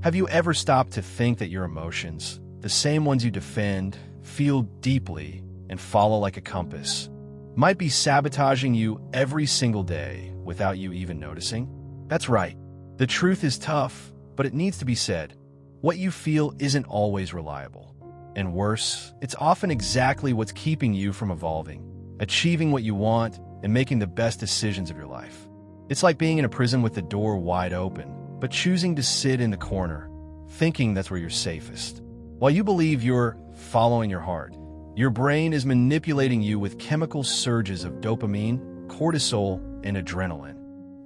Have you ever stopped to think that your emotions, the same ones you defend, feel deeply, and follow like a compass, might be sabotaging you every single day without you even noticing? That's right. The truth is tough, but it needs to be said. What you feel isn't always reliable. And worse, it's often exactly what's keeping you from evolving, achieving what you want, and making the best decisions of your life. It's like being in a prison with the door wide open, but choosing to sit in the corner, thinking that's where you're safest. While you believe you're following your heart, your brain is manipulating you with chemical surges of dopamine, cortisol, and adrenaline,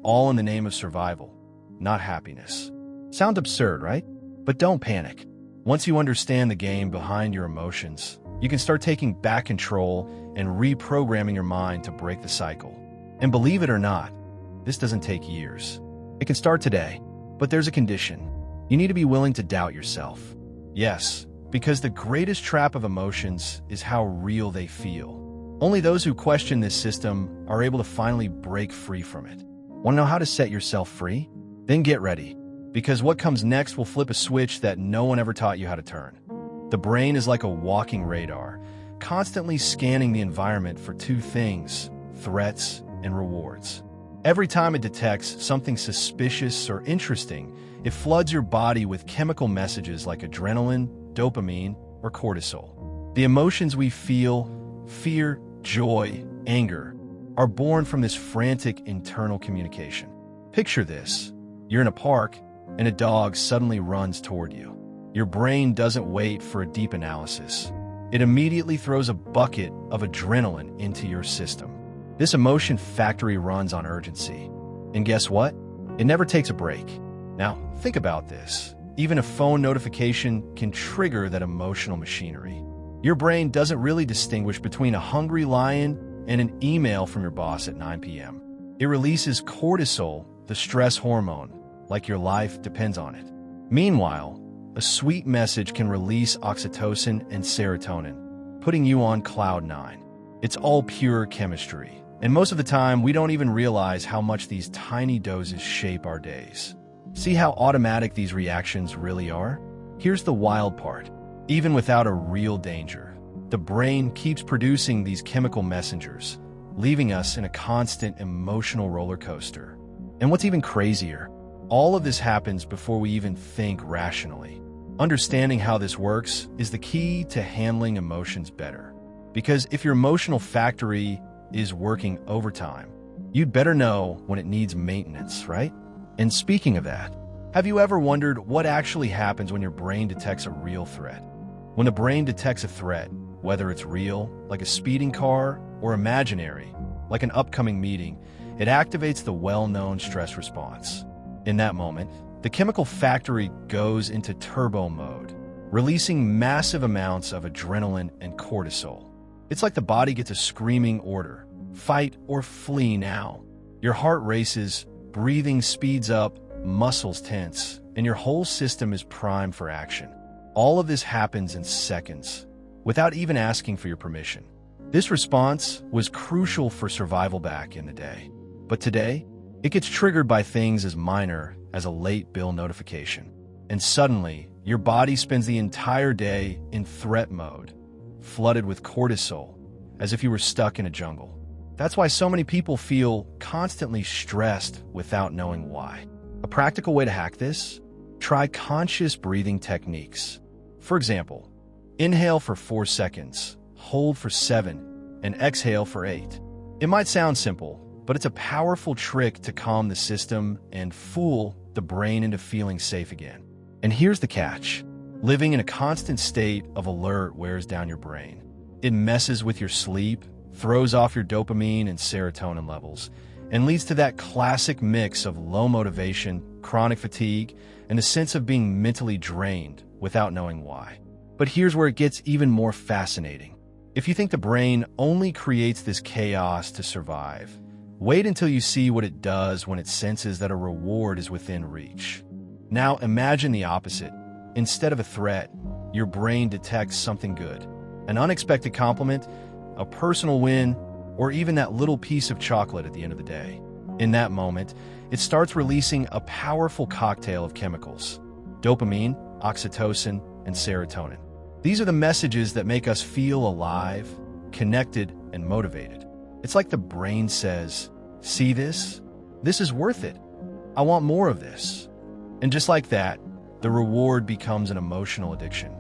all in the name of survival, not happiness. Sound absurd, right? But don't panic. Once you understand the game behind your emotions, you can start taking back control and reprogramming your mind to break the cycle. And believe it or not, this doesn't take years. It can start today, but there's a condition. You need to be willing to doubt yourself. Yes, because the greatest trap of emotions is how real they feel. Only those who question this system are able to finally break free from it. Want to know how to set yourself free? Then get ready, because what comes next will flip a switch that no one ever taught you how to turn. The brain is like a walking radar, constantly scanning the environment for two things: threats and rewards. Every time it detects something suspicious or interesting, it floods your body with chemical messages like adrenaline, dopamine, or cortisol. The emotions we feel, fear, joy, anger, are born from this frantic internal communication. Picture this. You're in a park, and a dog suddenly runs toward you. Your brain doesn't wait for a deep analysis. It immediately throws a bucket of adrenaline into your system. This emotion factory runs on urgency. And guess what? It never takes a break. Now, think about this. Even a phone notification can trigger that emotional machinery. Your brain doesn't really distinguish between a hungry lion and an email from your boss at 9 p.m. It releases cortisol, the stress hormone, like your life depends on it. Meanwhile, a sweet message can release oxytocin and serotonin, putting you on cloud nine. It's all pure chemistry, and most of the time we don't even realize how much these tiny doses shape our days. See how automatic these reactions really are? Here's the wild part. Even without a real danger, the brain keeps producing these chemical messengers, leaving us in a constant emotional roller coaster. And what's even crazier, all of this happens before we even think rationally. Understanding how this works is the key to handling emotions better. Because if your emotional factory is working overtime, you'd better know when it needs maintenance, right? And speaking of that, have you ever wondered what actually happens when your brain detects a real threat? When the brain detects a threat, whether it's real, like a speeding car, or imaginary, like an upcoming meeting, it activates the well-known stress response. In that moment, the chemical factory goes into turbo mode, releasing massive amounts of adrenaline and cortisol. It's like the body gets a screaming order: fight or flee now. Your heart races, breathing speeds up, muscles tense, and your whole system is primed for action. All of this happens in seconds, without even asking for your permission. This response was crucial for survival back in the day. But today, it gets triggered by things as minor as a late bill notification. And suddenly, your body spends the entire day in threat mode, flooded with cortisol, as if you were stuck in a jungle. That's why so many people feel constantly stressed without knowing why. A practical way to hack this? Try conscious breathing techniques. For example, inhale for 4 seconds, hold for 7, and exhale for 8. It might sound simple, but it's a powerful trick to calm the system and fool the brain into feeling safe again. And here's the catch. Living in a constant state of alert wears down your brain. It messes with your sleep, throws off your dopamine and serotonin levels, and leads to that classic mix of low motivation, chronic fatigue, and a sense of being mentally drained without knowing why. But here's where it gets even more fascinating. If you think the brain only creates this chaos to survive, wait until you see what it does when it senses that a reward is within reach. Now imagine the opposite. Instead of a threat, your brain detects something good. An unexpected compliment, a personal win, or even that little piece of chocolate at the end of the day. In that moment, it starts releasing a powerful cocktail of chemicals. dopamine, oxytocin, and serotonin. These are the messages that make us feel alive, connected, and motivated. It's like the brain says, "See this? This is worth it. I want more of this." And just like that, the reward becomes an emotional addiction.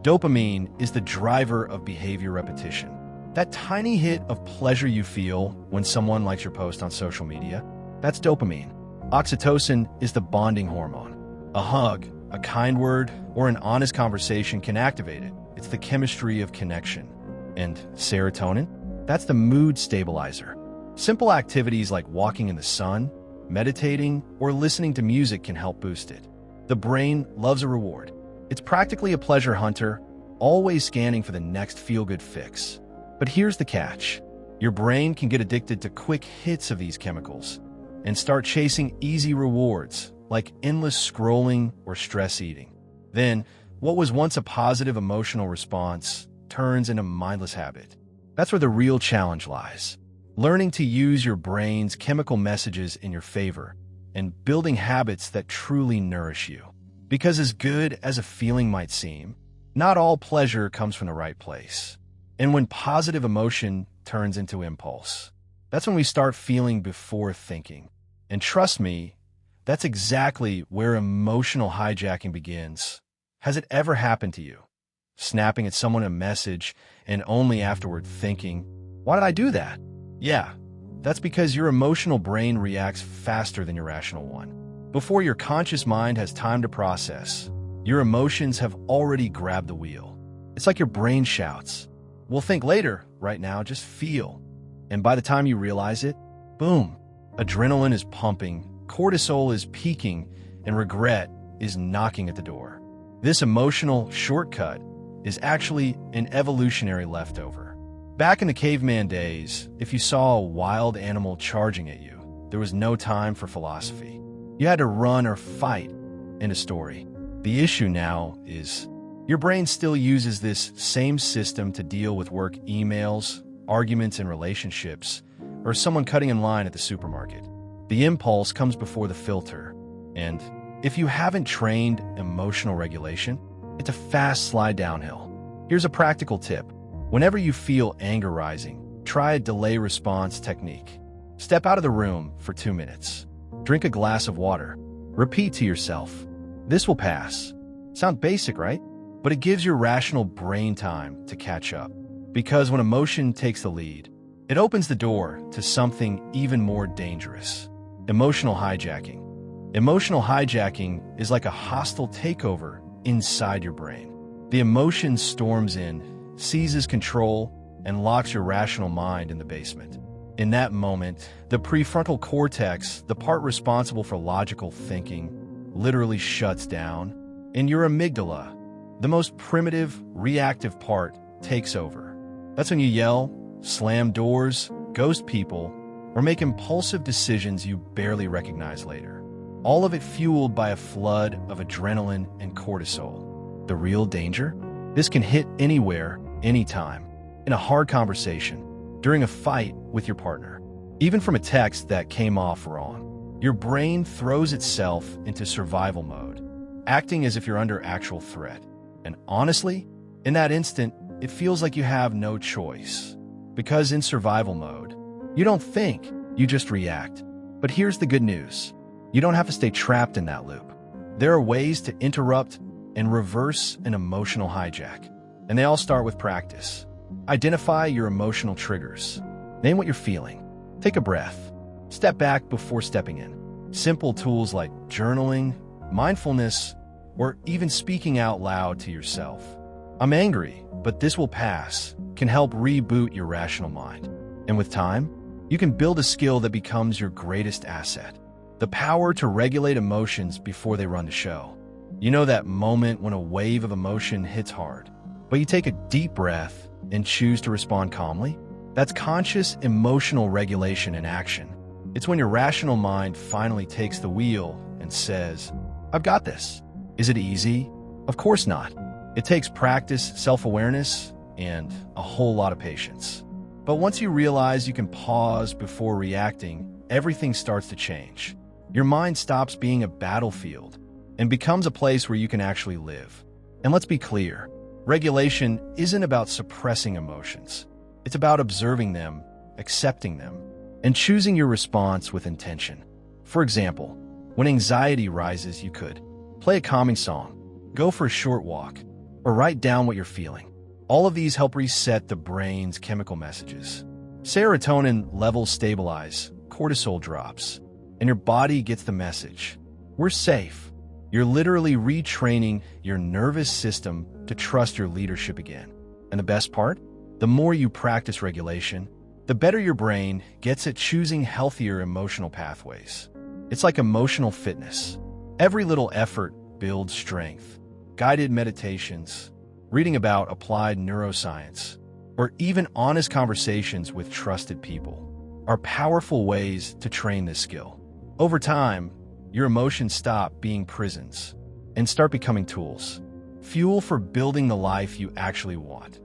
Dopamine is the driver of behavior repetition. That tiny hit of pleasure you feel when someone likes your post on social media, that's dopamine. Oxytocin is the bonding hormone. A hug, a kind word, or an honest conversation can activate it. It's the chemistry of connection. And serotonin? That's the mood stabilizer. Simple activities like walking in the sun, meditating, or listening to music can help boost it. The brain loves a reward. It's practically a pleasure hunter, always scanning for the next feel-good fix. But here's the catch. Your brain can get addicted to quick hits of these chemicals and start chasing easy rewards like endless scrolling or stress eating. Then, what was once a positive emotional response turns into mindless habit. That's where the real challenge lies. Learning to use your brain's chemical messages in your favor and building habits that truly nourish you. Because as good as a feeling might seem, not all pleasure comes from the right place. And when positive emotion turns into impulse, that's when we start feeling before thinking. And trust me, that's exactly where emotional hijacking begins. Has it ever happened to you? Snapping at someone a message and only afterward thinking, "Why did I do that?" Yeah, that's because your emotional brain reacts faster than your rational one. Before your conscious mind has time to process, your emotions have already grabbed the wheel. It's like your brain shouts, "We'll think later, right now, just feel." And by the time you realize it, boom, adrenaline is pumping, cortisol is peaking, and regret is knocking at the door. This emotional shortcut is actually an evolutionary leftover. Back in the caveman days, if you saw a wild animal charging at you, there was no time for philosophy. You had to run or fight in a story. The issue now is your brain still uses this same system to deal with work emails, arguments in relationships, or someone cutting in line at the supermarket. The impulse comes before the filter, and if you haven't trained emotional regulation, it's a fast slide downhill. Here's a practical tip. Whenever you feel anger rising, try a delay response technique. Step out of the room for 2 minutes. Drink a glass of water. Repeat to yourself, "This will pass." Sound basic, right? But it gives your rational brain time to catch up. Because when emotion takes the lead, it opens the door to something even more dangerous. Emotional hijacking. Emotional hijacking is like a hostile takeover inside your brain. The emotion storms in, seizes control, and locks your rational mind in the basement. In that moment, the prefrontal cortex, the part responsible for logical thinking, literally shuts down, and your amygdala, the most primitive, reactive part, takes over. That's when you yell, slam doors, ghost people, or make impulsive decisions you barely recognize later. All of it fueled by a flood of adrenaline and cortisol. The real danger? This can hit anywhere, anytime. In a hard conversation, during a fight with your partner, even from a text that came off wrong. Your brain throws itself into survival mode, acting as if you're under actual threat. And honestly, in that instant, it feels like you have no choice. Because in survival mode, you don't think, you just react. But here's the good news. You don't have to stay trapped in that loop. There are ways to interrupt and reverse an emotional hijack. And they all start with practice. Identify your emotional triggers. Name what you're feeling. Take a breath. Step back before stepping in. Simple tools like journaling, mindfulness, or even speaking out loud to yourself. "I'm angry, but this will pass," can help reboot your rational mind. And with time, you can build a skill that becomes your greatest asset. The power to regulate emotions before they run the show. You know that moment when a wave of emotion hits hard, but you take a deep breath and choose to respond calmly? That's conscious emotional regulation in action. It's when your rational mind finally takes the wheel and says, "I've got this." Is it easy? Of course not. It takes practice, self-awareness, and a whole lot of patience. But once you realize you can pause before reacting, everything starts to change. Your mind stops being a battlefield and becomes a place where you can actually live. And let's be clear, regulation isn't about suppressing emotions. It's about observing them, accepting them, and choosing your response with intention. For example, when anxiety rises, you could play a calming song, go for a short walk, or write down what you're feeling. All of these help reset the brain's chemical messages. Serotonin levels stabilize, cortisol drops, and your body gets the message. We're safe. You're literally retraining your nervous system to trust your leadership again. And the best part? The more you practice regulation, the better your brain gets at choosing healthier emotional pathways. It's like emotional fitness. Every little effort builds strength. Guided meditations, reading about applied neuroscience, or even honest conversations with trusted people are powerful ways to train this skill. Over time, your emotions stop being prisons and start becoming tools, fuel for building the life you actually want.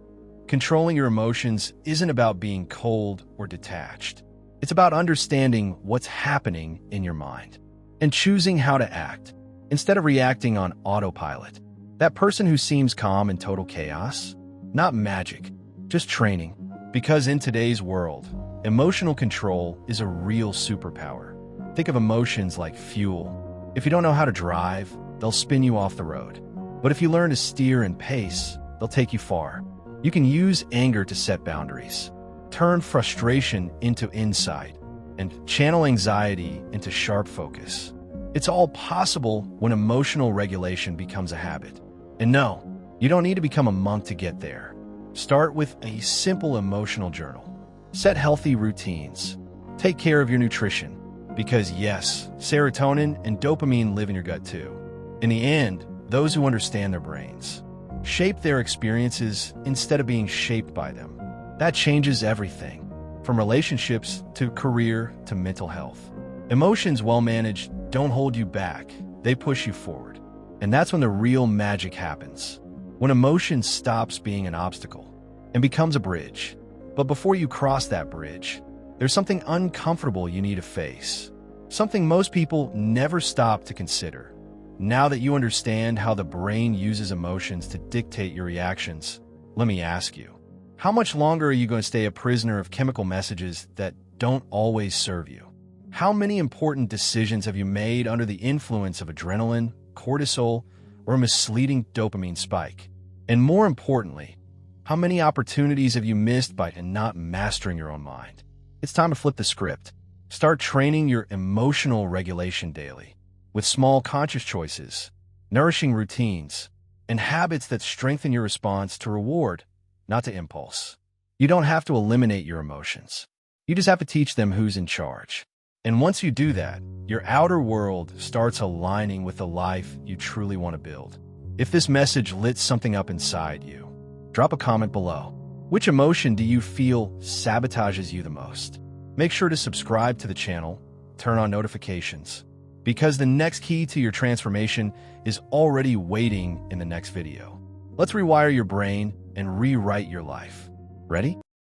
Controlling your emotions isn't about being cold or detached. It's about understanding what's happening in your mind and choosing how to act instead of reacting on autopilot. That person who seems calm in total chaos? Not magic, just training. Because in today's world, emotional control is a real superpower. Think of emotions like fuel. If you don't know how to drive, they'll spin you off the road. But if you learn to steer and pace, they'll take you far. You can use anger to set boundaries, turn frustration into insight, and channel anxiety into sharp focus. It's all possible when emotional regulation becomes a habit. And no, you don't need to become a monk to get there. Start with a simple emotional journal. Set healthy routines. Take care of your nutrition. Because yes, serotonin and dopamine live in your gut too. In the end, those who understand their brains shape their experiences instead of being shaped by them. That changes everything, from relationships to career to mental health. Emotions, well managed, don't hold you back. They push you forward. And that's when the real magic happens. When emotion stops being an obstacle and becomes a bridge. But before you cross that bridge, there's something uncomfortable you need to face. Something most people never stop to consider. Now that you understand how the brain uses emotions to dictate your reactions, let me ask you, how much longer are you going to stay a prisoner of chemical messages that don't always serve you? How many important decisions have you made under the influence of adrenaline, cortisol, or a misleading dopamine spike? And more importantly, how many opportunities have you missed by not mastering your own mind? It's time to flip the script. Start training your emotional regulation daily with small conscious choices, nourishing routines, and habits that strengthen your response to reward, not to impulse. You don't have to eliminate your emotions. You just have to teach them who's in charge. And once you do that, your outer world starts aligning with the life you truly want to build. If this message lit something up inside you, drop a comment below. Which emotion do you feel sabotages you the most? Make sure to subscribe to the channel, turn on notifications, because the next key to your transformation is already waiting in the next video. Let's rewire your brain and rewrite your life. Ready?